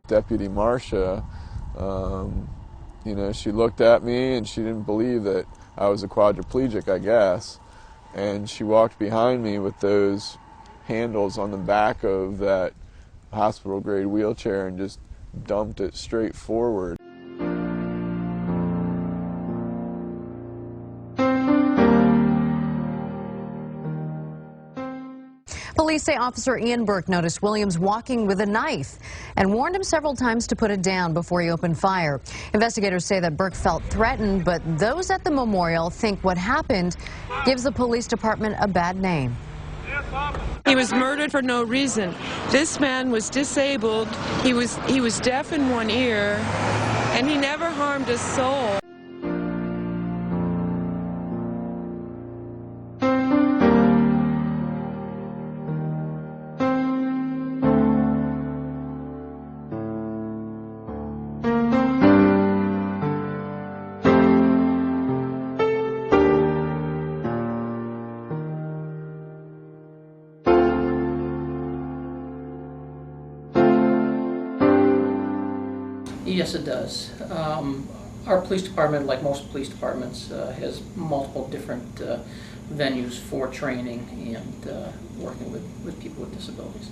Deputy Marcia, you know, she looked at me and she didn't believe that I was a quadriplegic, I guess. And she walked behind me with those handles on the back of that hospital-grade wheelchair and just dumped it straight forward. Police say Officer Ian Burke noticed Williams walking with a knife and warned him several times to put it down before he opened fire. Investigators say that Burke felt threatened, but those at the memorial think what happened gives the police department a bad name. He was murdered for no reason. This man was disabled. He was deaf in one ear, and he never harmed a soul. Yes, it does. Our police department, like most police departments, has multiple different venues for training and working with people with disabilities.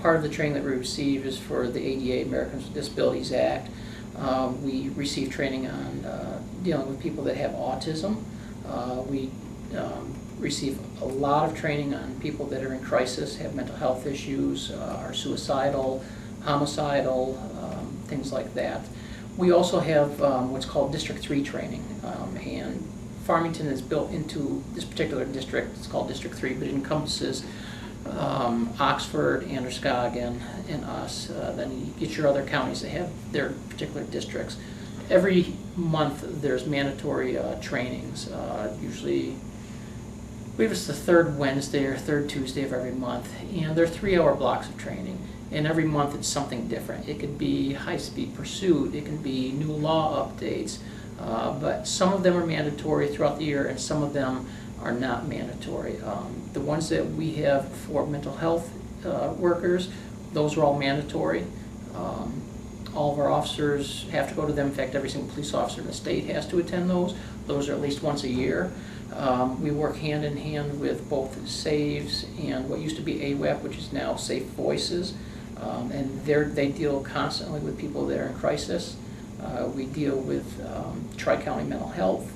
Part of the training that we receive is for the ADA, Americans with Disabilities Act. We receive training on dealing with people that have autism. We receive a lot of training on people that are in crisis, have mental health issues, are suicidal, homicidal, things like that. We also have what's called District 3 training, and Farmington is built into this particular district. It's called District 3, but it encompasses Oxford, Androscoggin, and us. Then you get your other counties that have their particular districts. Every month there's mandatory trainings, usually I believe it's the third Wednesday or third Tuesday of every month, and they're 3-hour blocks of training, and every month it's something different. It could be high-speed pursuit, it can be new law updates, but some of them are mandatory throughout the year and some of them are not mandatory. The ones that we have for mental health workers, those are all mandatory. All of our officers have to go to them. In fact, every single police officer in the state has to attend those. Those are at least once a year. We work hand in hand with both SAVES and what used to be AWAP, which is now Safe Voices, and they deal constantly with people that are in crisis. We deal with Tri-County Mental Health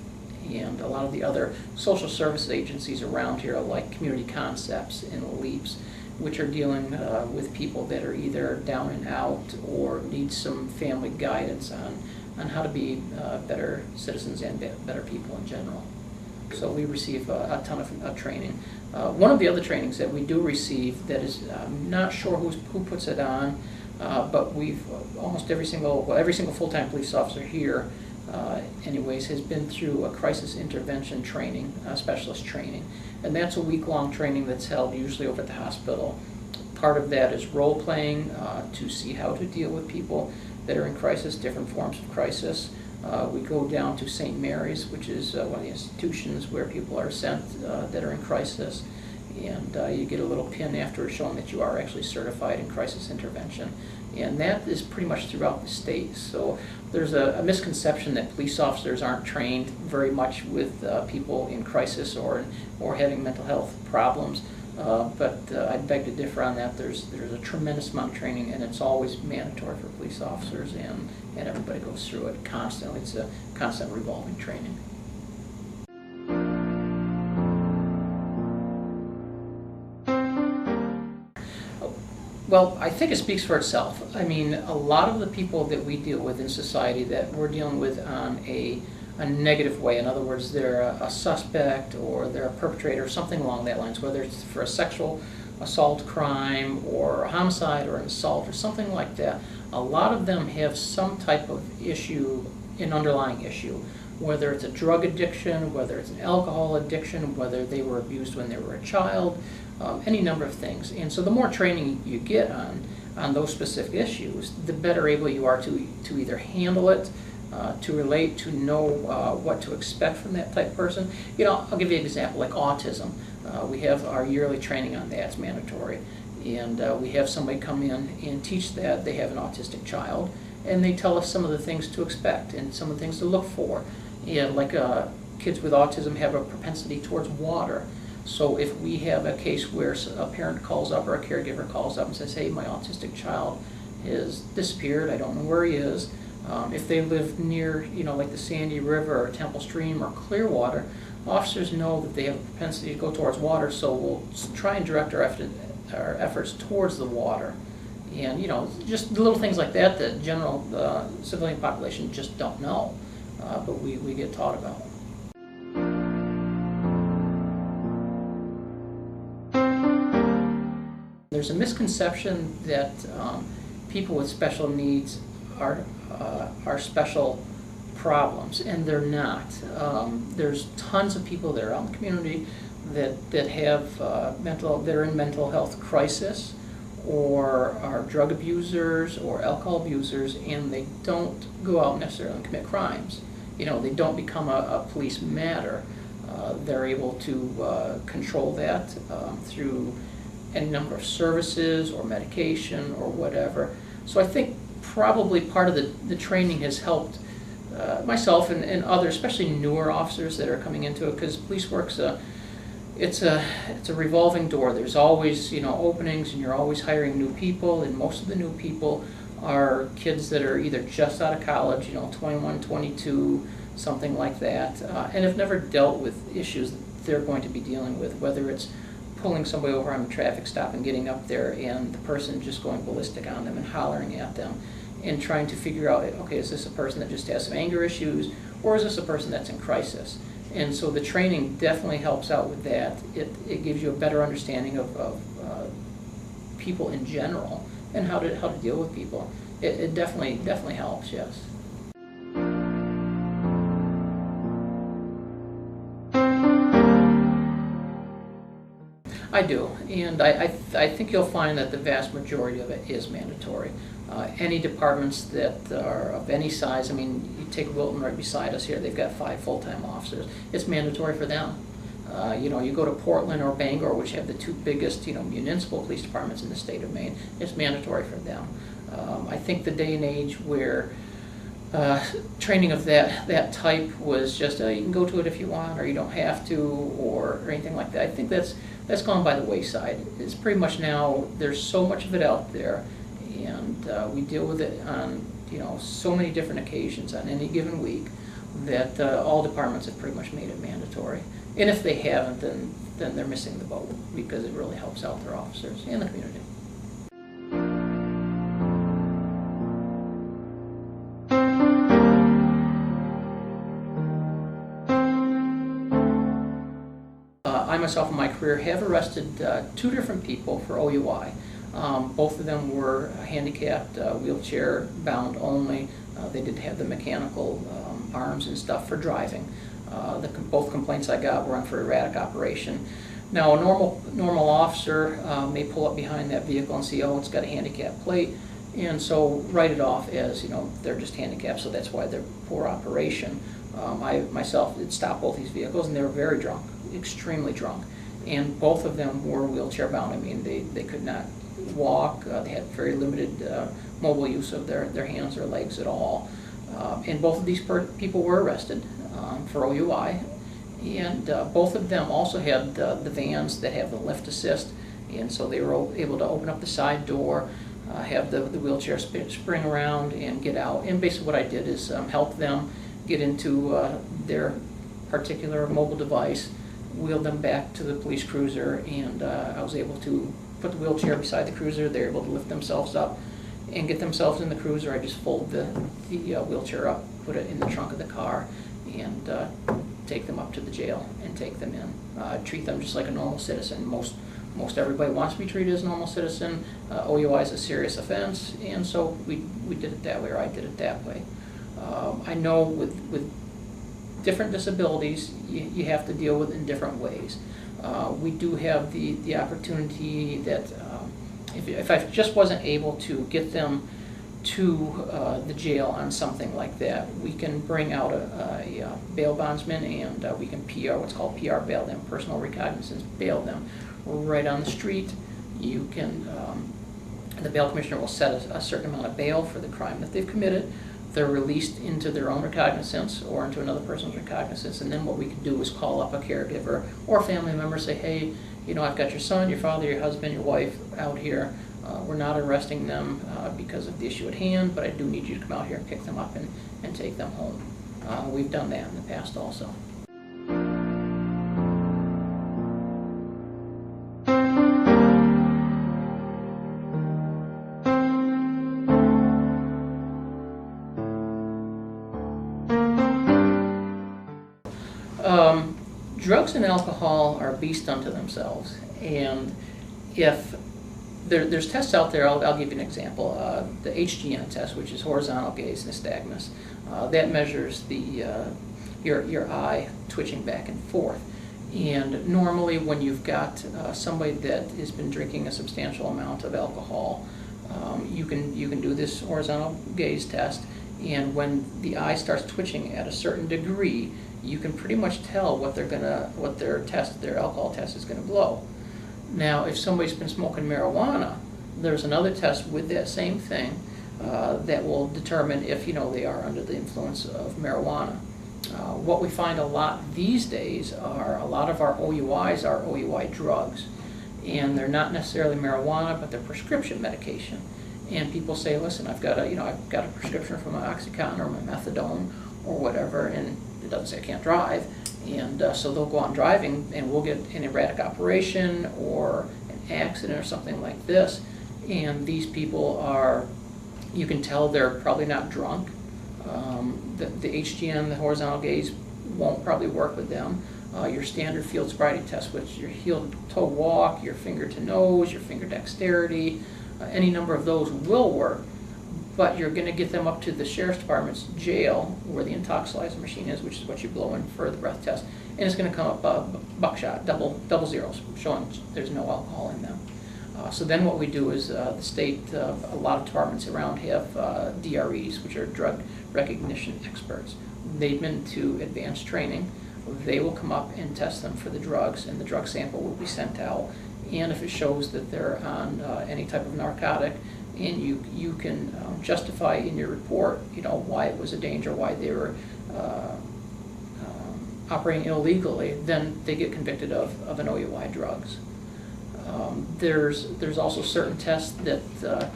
and a lot of the other social services agencies around here, like Community Concepts and LEAPS, which are dealing with people that are either down and out or need some family guidance on how to be better citizens and better people in general. So we receive a ton of training. One of the other trainings that we do receive that is, I'm not sure who puts it on, but we've almost every single full-time police officer here, anyways, has been through a crisis intervention training, specialist training, and that's a week-long training that's held usually over at the hospital. Part of that is role-playing to see how to deal with people that are in crisis, different forms of crisis. We go down to St. Mary's, which is one of the institutions where people are sent that are in crisis, and you get a little pin after showing that you are actually certified in crisis intervention. And that is pretty much throughout the state. So there's a misconception that police officers aren't trained very much with people in crisis or having mental health problems. But I beg to differ on that. There's a tremendous amount of training, and it's always mandatory for police officers, and everybody goes through it constantly. It's a constant revolving training. Well, I think it speaks for itself. I mean, a lot of the people that we deal with in society that we're dealing with on a negative way, in other words, they're a suspect or they're a perpetrator, something along that lines, whether it's for a sexual assault crime or a homicide or an assault or something like that, a lot of them have some type of issue, an underlying issue, whether it's a drug addiction, whether it's an alcohol addiction, whether they were abused when they were a child, any number of things. And so the more training you get on those specific issues, the better able you are to either handle it, to relate, to know what to expect from that type of person. You know, I'll give you an example, like autism. We have our yearly training on that. It's mandatory. And we have somebody come in and teach that. They have an autistic child, and they tell us some of the things to expect and some of the things to look for. Yeah, like kids with autism have a propensity towards water. So if we have a case where a parent calls up or a caregiver calls up and says, hey, my autistic child has disappeared, I don't know where he is. If they live near, like the Sandy River or Temple Stream or Clearwater, officers know that they have a propensity to go towards water, so we'll try and direct our efforts towards the water. And, just little things like that that general civilian population just don't know, but we get taught about. There's a misconception that people with special needs are special problems, and they're not. There's tons of people that are out in the community that have that are in mental health crisis, or are drug abusers or alcohol abusers, and they don't go out necessarily and commit crimes. They don't become a police matter. They're able to control that through any number of services or medication or whatever. So I think probably part of the training has helped myself and others, especially newer officers that are coming into it, because police work's it's a revolving door. There's always openings, and you're always hiring new people, and most of the new people are kids that are either just out of college, 21, 22, something like that, and have never dealt with issues that they're going to be dealing with, whether it's pulling somebody over on a traffic stop and getting up there and the person just going ballistic on them and hollering at them and trying to figure out, okay, is this a person that just has some anger issues, or is this a person that's in crisis? And so the training definitely helps out with that. It gives you a better understanding of people in general and how to deal with people. It definitely helps, yes. I do, and I think you'll find that the vast majority of it is mandatory. Any departments that are of any size, you take Wilton right beside us here, they've got 5 full-time officers. It's mandatory for them. You go to Portland or Bangor, which have the 2 biggest, municipal police departments in the state of Maine, it's mandatory for them. I think the day and age where training of that type was just, you can go to it if you want, or you don't have to, or anything like that. I think that's gone by the wayside. It's pretty much now, there's so much of it out there, and we deal with it on so many different occasions on any given week that all departments have pretty much made it mandatory. And if they haven't, then they're missing the boat, because it really helps out their officers and the community. I myself in my career have arrested 2 different people for OUI. Both of them were handicapped, wheelchair bound only. They did have the mechanical arms and stuff for driving. Both complaints I got were for erratic operation. Now a normal officer may pull up behind that vehicle and see, oh, it's got a handicap plate, and so write it off as, they're just handicapped, so that's why they're poor operation. I myself did stop both these vehicles, and they were very drunk, extremely drunk, and both of them were wheelchair bound. They could not walk. They had very limited mobile use of their hands or legs at all. And both of these people were arrested for OUI, and both of them also had the vans that have the lift assist, and so they were able to open up the side door, have the wheelchair spring around and get out. And basically what I did is help them get into their particular mobile device, wheel them back to the police cruiser, and I was able to put the wheelchair beside the cruiser. They're able to lift themselves up and get themselves in the cruiser. I just fold the wheelchair up, put it in the trunk of the car, and take them up to the jail and take them in. Treat them just like a normal citizen. Most everybody wants to be treated as a normal citizen. OUI is a serious offense, and so we did it that way, or I did it that way. I know with different disabilities, you have to deal with in different ways. We do have the opportunity that if I just wasn't able to get them to the jail on something like that. We can bring out a bail bondsman, and we can PR, what's called PR bail them, personal recognizance bail them right on the street. You can, the bail commissioner will set a certain amount of bail for the crime that they've committed. They're released into their own recognizance or into another person's recognizance, and then what we can do is call up a caregiver or a family member, say, hey, you know, I've got your son, your father, your husband, your wife out here. We're not arresting them because of the issue at hand, but I do need you to come out here and pick them up and take them home. We've done that in the past also. Drugs and alcohol are a beast unto themselves, and if there's tests out there, I'll give you an example. The HGN test, which is horizontal gaze nystagmus, that measures your eye twitching back and forth. And normally when you've got somebody that has been drinking a substantial amount of alcohol, you can do this horizontal gaze test, and when the eye starts twitching at a certain degree, you can pretty much tell what their alcohol test is going to blow. Now, if somebody's been smoking marijuana, there's another test with that same thing that will determine if they are under the influence of marijuana. What we find a lot these days are a lot of our OUIs are OUI drugs, and they're not necessarily marijuana, but they're prescription medication. And people say, listen, I've got a prescription for my OxyContin or my methadone or whatever, and it doesn't say I can't drive. And so they'll go on driving, and we'll get an erratic operation or an accident or something like this. And these people you can tell they're probably not drunk. The HGN, the horizontal gaze, won't probably work with them. Your standard field sobriety test, which your heel-to-toe walk, your finger-to-nose, your finger dexterity, any number of those will work. But you're going to get them up to the sheriff's department's jail where the intoxilizer machine is, which is what you blow in for the breath test, and it's going to come up buckshot, double zeros, showing there's no alcohol in them. So then what we do is the state, a lot of departments around have DREs, which are drug recognition experts. They've been to advanced training. They will come up and test them for the drugs, and the drug sample will be sent out. And if it shows that they're on any type of narcotic, and you can justify in your report, why it was a danger, why they were operating illegally, then they get convicted of an OUI drugs. There's also certain tests that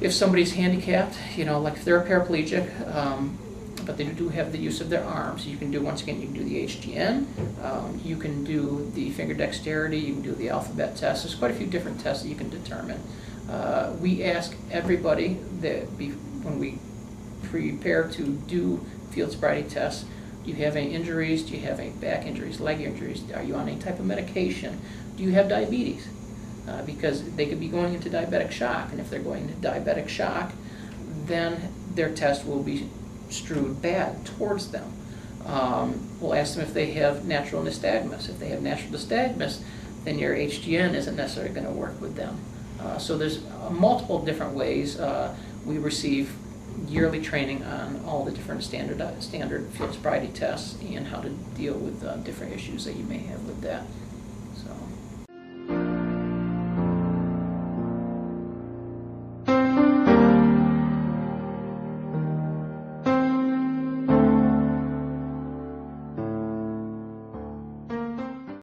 if somebody's handicapped, like if they're a paraplegic, but they do have the use of their arms, you can do, once again, you can do the HGN, you can do the finger dexterity, you can do the alphabet test. There's quite a few different tests that you can determine. We ask everybody that when we prepare to do field sobriety tests, do you have any injuries? Do you have any back injuries, leg injuries? Are you on any type of medication? Do you have diabetes? Because they could be going into diabetic shock, and if they're going into diabetic shock, then their test will be strewed bad towards them. We'll ask them if they have natural nystagmus. If they have natural nystagmus, then your HGN isn't necessarily going to work with them. So there's multiple different ways. We receive yearly training on all the different standard field sobriety tests and how to deal with different issues that you may have with that.